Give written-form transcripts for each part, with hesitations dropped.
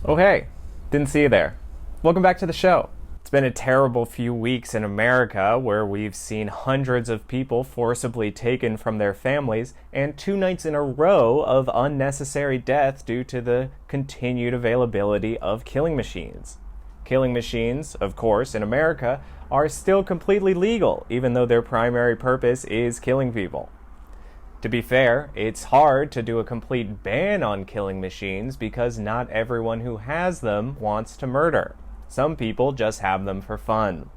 Oh hey, didn't see you there. Welcome back to the show. It's been a terrible few weeks in America where we've seen hundreds of people forcibly taken from their families and 2 nights in a row of unnecessary death due to the continued availability of killing machines. Killing machines, of course, in America are still completely legal, even though their primary purpose is killing people. To be fair, it's hard to do a complete ban on killing machines because not everyone who has them wants to murder. Some people just have them for fun.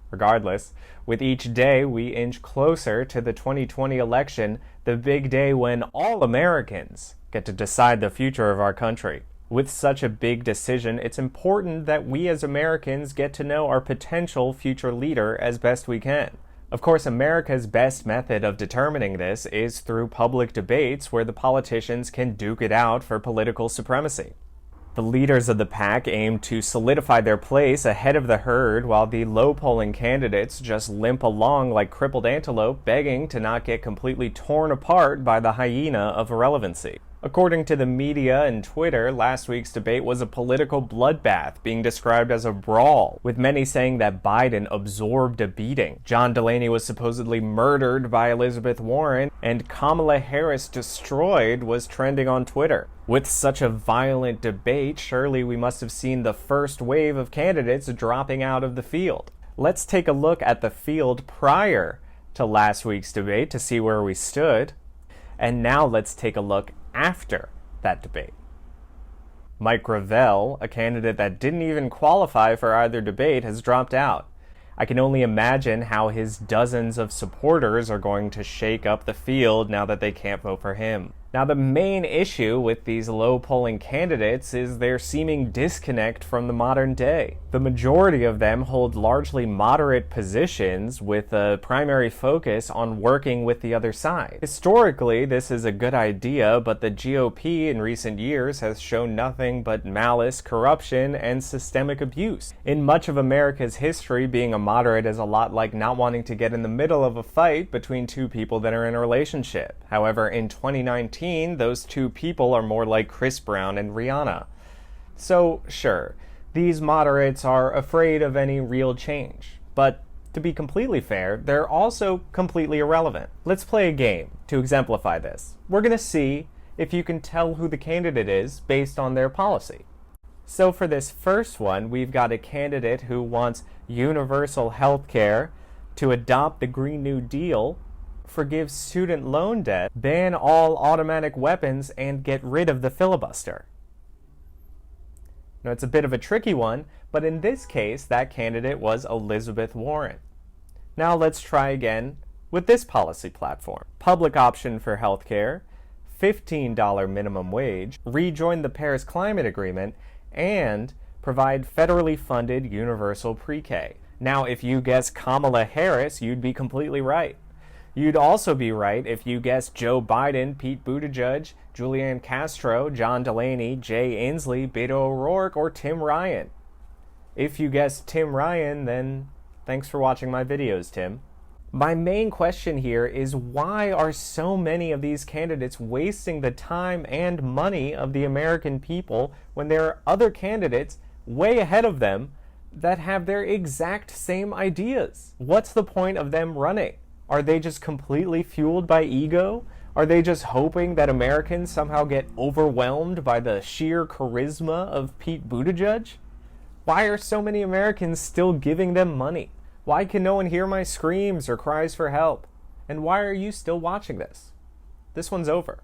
Regardless, with each day we inch closer to the 2020 election, the big day when all Americans get to decide the future of our country. With such a big decision, it's important that we as Americans get to know our potential future leader as best we can. Of course, America's best method of determining this is through public debates where the politicians can duke it out for political supremacy. The leaders of the pack aim to solidify their place ahead of the herd while the low-polling candidates just limp along like crippled antelope, begging to not get completely torn apart by the hyena of irrelevancy. According to the media and Twitter, last week's debate was a political bloodbath, being described as a brawl, with many saying that Biden absorbed a beating. John Delaney was supposedly murdered by Elizabeth Warren, and Kamala Harris destroyed was trending on Twitter. With such a violent debate, surely we must have seen the first wave of candidates dropping out of the field. Let's take a look at the field prior to last week's debate to see where we stood. And now let's take a look after that debate. Mike Gravel, a candidate that didn't even qualify for either debate, has dropped out. I can only imagine how his dozens of supporters are going to shake up the field now that they can't vote for him. Now, the main issue with these low-polling candidates is their seeming disconnect from the modern day. The majority of them hold largely moderate positions with a primary focus on working with the other side. Historically, this is a good idea, but the GOP in recent years has shown nothing but malice, corruption, and systemic abuse. In much of America's history, being a moderate is a lot like not wanting to get in the middle of a fight between two people that are in a relationship. However, in 2019, those two people are more like Chris Brown and Rihanna. So, sure, these moderates are afraid of any real change. But to be completely fair, they're also completely irrelevant. Let's play a game to exemplify this. We're going to see if you can tell who the candidate is based on their policy. So for this first one, we've got a candidate who wants universal health care, to adopt the Green New Deal, forgive student loan debt, ban all automatic weapons, and get rid of the filibuster. Now, it's a bit of a tricky one, but in this case, that candidate was Elizabeth Warren. Now let's try again with this policy platform. Public option for healthcare, $15 minimum wage, rejoin the Paris Climate Agreement, and provide federally funded universal pre-K. Now, if you guess Kamala Harris, you'd be completely right. You'd also be right if you guessed Joe Biden, Pete Buttigieg, Julianne Castro, John Delaney, Jay Inslee, Beto O'Rourke, or Tim Ryan. If you guessed Tim Ryan, then thanks for watching my videos, Tim. My main question here is why are so many of these candidates wasting the time and money of the American people when there are other candidates way ahead of them that have their exact same ideas? What's the point of them running? Are they just completely fueled by ego? Are they just hoping that Americans somehow get overwhelmed by the sheer charisma of Pete Buttigieg? Why are so many Americans still giving them money? Why can no one hear my screams or cries for help? And why are you still watching this? This one's over.